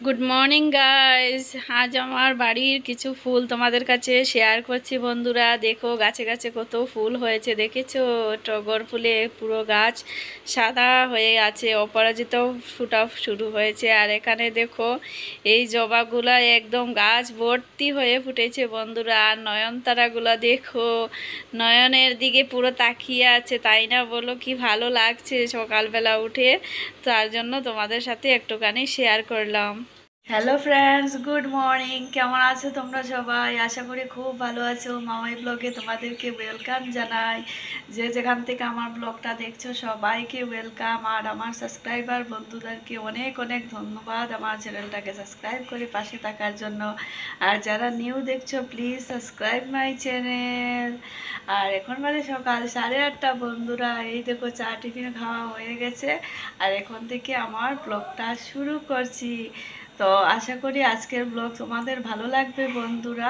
Good morning guys. আজ আমার বাড়ির কিছু ফুল তোমাদের কাছে শেয়ার করছি বন্ধুরা। দেখো গাছে গাছে কত ফুল হয়েছে, দেখেছো? টগর ফুলে পুরো গাছ সাদা হয়ে আছে, অপরাজিত ফুটা শুরু হয়েছে। আর এখানে দেখো এই জবাগুলা একদম গাছ ভর্তি হয়ে ফুটেছে বন্ধুরা। আর নয়নতারাগুলো দেখো নয়নের দিকে পুরো তাকিয়ে আছে, তাই না? বলো কি ভালো লাগছে সকালবেলা উঠে। তার জন্য তোমাদের সাথে একটুখানি শেয়ার করলাম। Hello friends, good morning. কেমন আছো তোমরা সবাই? আশা করি খুব ভালো আছো। মামাই ব্লগে তোমাদেরকে ওয়েলকাম জানাই। যে যেখান থেকে আমার ব্লগটা দেখছো সবাইকে ওয়েলকাম। আর আমার সাবস্ক্রাইবার বন্ধুদেরকে অনেক অনেক ধন্যবাদ আমার চ্যানেলটাকে সাবস্ক্রাইব করে পাশে থাকার জন্য। আর যারা নিউ দেখছো প্লিজ সাবস্ক্রাইব মাই চ্যানেল। আর এখন বাজে সকাল 8:30 বন্ধুরা। এই দেখো চা টিফিন খাওয়া হয়ে গেছে, আর এখন থেকে আমার ব্লগটা শুরু করছি। তো আশা করি আজকের ব্লগ তোমাদের ভালো লাগবে বন্ধুরা।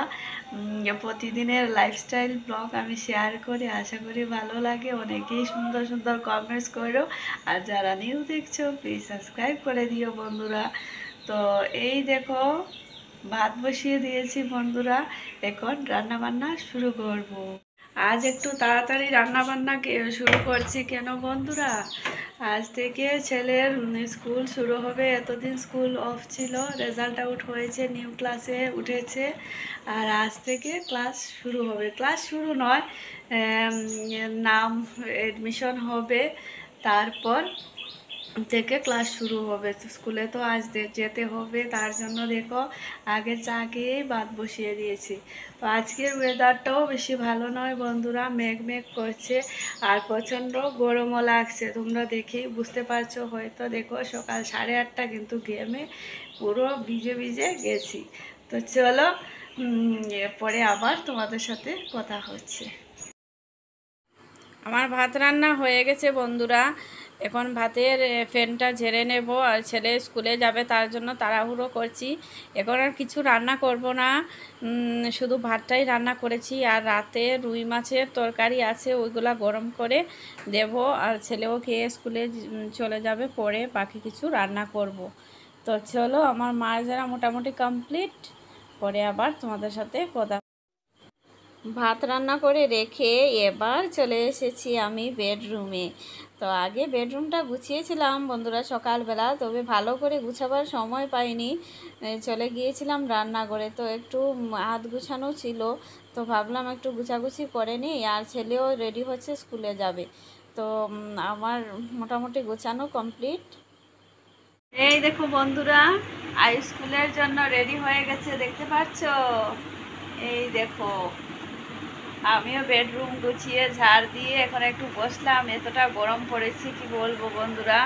প্রতিদিনের লাইফস্টাইল ব্লগ আমি শেয়ার করি, আশা করি ভালো লাগে। অনেকেই সুন্দর সুন্দর কমেন্টস করো, আর যারা নিউ দেখছো প্লিজ সাবস্ক্রাইব করে দিও বন্ধুরা। তো এই দেখো ভাত বসিয়ে দিয়েছি বন্ধুরা, এখন রান্না বান্না শুরু করব। আজ একটু তাড়াতাড়ি রান্না বান্না শুরু করছি কেন বন্ধুরা, আজ থেকে ছেলের স্কুল শুরু হবে। এতদিন স্কুল অফ ছিল, রেজাল্ট আউট হয়েছে, নিউ ক্লাসে উঠেছে। আর আজ থেকে ক্লাস শুরু হবে। ক্লাস শুরু নয়, নাম এডমিশন হবে, তারপর থেকে ক্লাস শুরু হবে। স্কুলে তো আজ যেতে হবে, তার জন্য দেখো আগে চা খেয়েই ভাত বসিয়ে দিয়েছি। তো আজকের ওয়েদারটাও বেশি ভালো নয় বন্ধুরা, মেঘ মেঘ করছে আর প্রচণ্ড গরমও লাগছে। তোমরা দেখেই বুঝতে পারছো হয়তো। দেখো সকাল 8:30 কিন্তু ঘেমে পুরো ভিজে ভিজে গেছি। তো চলো পরে আবার তোমাদের সাথে কথা হচ্ছে। আমার ভাত রান্না হয়ে গেছে বন্ধুরা। এখন ভাতের ফ্যানটা ঝেড়ে নেব, আর ছেলে স্কুলে যাবে তার জন্য তাড়াহুড়ো করছি। এখন আর কিছু রান্না করব না, শুধু ভাতটাই রান্না করেছি। আর রাতে রুই মাছের তরকারি আছে, ওইগুলা গরম করে দেব। আর ছেলেও খেয়ে স্কুলে চলে যাবে, পরে বাকি কিছু রান্না করব। তো চলো, আমার মাছ ধরা মোটামুটি কমপ্লিট, পরে আবার তোমাদের সাথে কথা। ভাত রান্না করে রেখে এবার চলে এসেছি আমি বেডরুমে। তো আগে বেডরুমটা গুছিয়েছিলাম বন্ধুরা সকালবেলা, তবে ভালো করে গুছাবার সময় পাইনি। চলে গিয়েছিলাম রান্নাঘরে, তো একটু হাত গুছানো ছিল, তো ভাবলাম একটু গুছাগুছি করে নিই। আর ছেলেও রেডি হচ্ছে, স্কুলে যাবে। তো আমার মোটামুটি গোছানো কমপ্লিট। এই দেখো বন্ধুরা, স্কুলের জন্য রেডি হয়ে গেছে, দেখতে পাচ্ছ? এই দেখো আমিও বেডরুম গুছিয়ে ঝাড় দিয়ে এখন একটু বসলাম। এতটা গরম পড়েছে কি বলবো বন্ধুরা,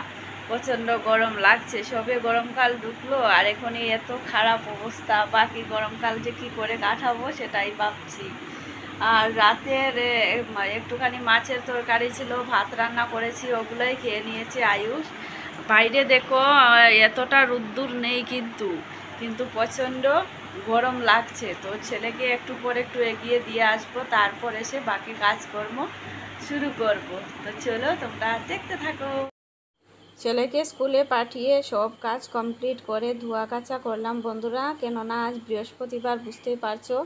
প্রচণ্ড গরম লাগছে। সবে গরমকাল ঢুকলো আর এখনই এত খারাপ অবস্থা। বাকি গরমকাল যে কি করে কাটাবো সেটাই ভাবছি। আর রাতের একটুখানি মাছের তরকারি ছিল, ভাত রান্না করেছি, ওগুলোই খেয়ে নিয়েছে আয়ুষ। বাইরে দেখো এতটা রোদ্দুর নেই, কিন্তু কিন্তু প্রচণ্ড গরম লাগছে। তো ছেলেকে একটু পরে একটু এগিয়ে দিয়ে আসবো, তারপর এসে বাকি কাজকর্ম শুরু করব। তো চলো তোমরা দেখতে থাকো। ছেলেকে স্কুলে পাঠিয়ে সব কাজ কমপ্লিট করে ধোয়া কাচা করলাম বন্ধুরা, কেননা আজ বৃহস্পতিবার, বুঝতেই পারছো।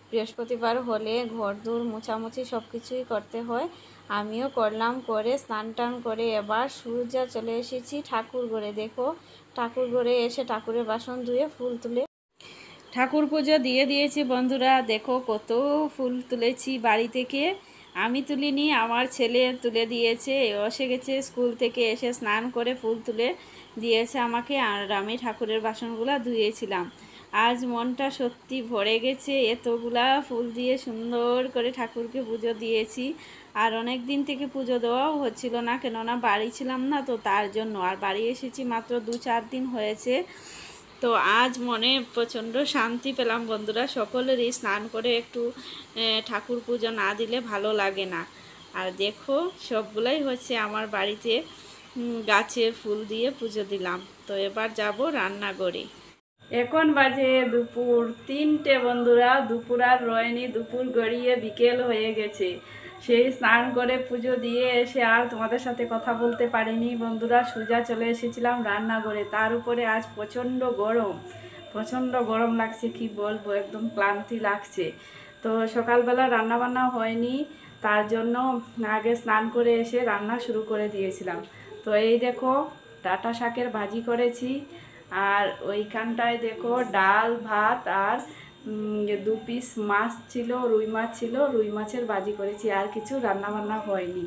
বৃহস্পতিবার হলে ঘরদোর মোছামুছি সব কিছুই করতে হয়। আমিও করলাম, করে স্নান টান করে এবার সূর্যা চলে এসেছি ঠাকুর ঘরে। দেখো ঠাকুর ঘরে এসে ঠাকুরের বাসন ধুয়ে ফুল তুলে ঠাকুর পুজো দিয়ে দিয়েছি বন্ধুরা। দেখো কত ফুল তুলেছি বাড়ি থেকে, আমি তুলিনি, আমার ছেলে তুলে দিয়েছে। এসে গেছে স্কুল থেকে, এসে স্নান করে ফুল তুলে দিয়েছে আমাকে, আর আমি ঠাকুরের বাসনগুলো ধুয়েছিলাম। আজ মনটা সত্যি ভরে গেছে, এতগুলা ফুল দিয়ে সুন্দর করে ঠাকুরকে পুজো দিয়েছি। আর অনেক দিন থেকে পুজো দেওয়াও হচ্ছিল না, কেননা বাড়ি ছিলাম না তো, তার জন্য। আর বাড়ি এসেছি মাত্র 2-4 দিন হয়েছে। তো আজ মনে প্রচণ্ড শান্তি পেলাম বন্ধুরা। সকলেরই স্নান করে একটু ঠাকুর পুজো না দিলে ভালো লাগে না। আর দেখো সবগুলাই হচ্ছে আমার বাড়িতে গাছের ফুল দিয়ে পুজো দিলাম। তো এবার যাব রান্নাঘরে। এখন বাজে দুপুর 3টে বন্ধুরা। দুপুর আর রয়নি, দুপুর গড়িয়ে বিকেল হয়ে গেছে। সেই স্নান করে পুজো দিয়ে এসে আর তোমাদের সাথে কথা বলতে পারিনি বন্ধুরা। সোজা চলে এসেছিলাম রান্নাঘরে। তার উপরে আজ প্রচণ্ড গরম লাগছে, কি বলবো, একদম ক্লান্তি লাগছে। তো সকালবেলা রান্নাবান্না হয়নি, তার জন্য আগে স্নান করে এসে রান্না শুরু করে দিয়েছিলাম। তো এই দেখো ডাঁটা শাকের ভাজি করেছি, আর ওইখানটায় দেখো ডাল ভাত আর 2 পিস মাছ ছিল, রুই মাছ ছিল, রুই মাছের ভাজি করেছি। আর কিছু রান্নাবান্না হয়নি,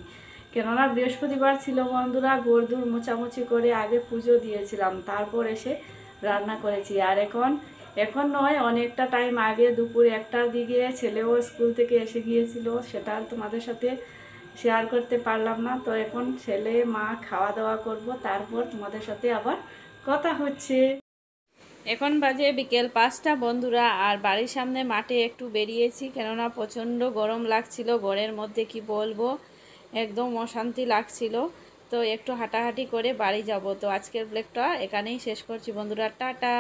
কেননা বৃহস্পতিবার ছিল বন্ধুরা। গোরদুর মোছামুছি করে আগে পুজো দিয়েছিলাম, তারপর এসে রান্না করেছি। আর এখন নয়, অনেকটা টাইম আগে, দুপুর 1টার দিকে ছেলেও স্কুল থেকে এসে গিয়েছিল, সেটা আর তোমাদের সাথে শেয়ার করতে পারলাম না। তো এখন ছেলে মা খাওয়া দাওয়া করব, তারপর তোমাদের সাথে আবার কথা হচ্ছে। এখন বাজে বিকেল 5টা বন্ধুরা, আর বাড়ির সামনে মাঠে একটু বেরিয়েছি, কেননা প্রচণ্ড গরম লাগছিল। ঘরের মধ্যে কি বলবো, একদম অশান্তি লাগছিল। তো একটু হাঁটাহাঁটি করে বাড়ি যাব। তো আজকের ব্লগটা এখানেই শেষ করছি বন্ধুরা, টাটা।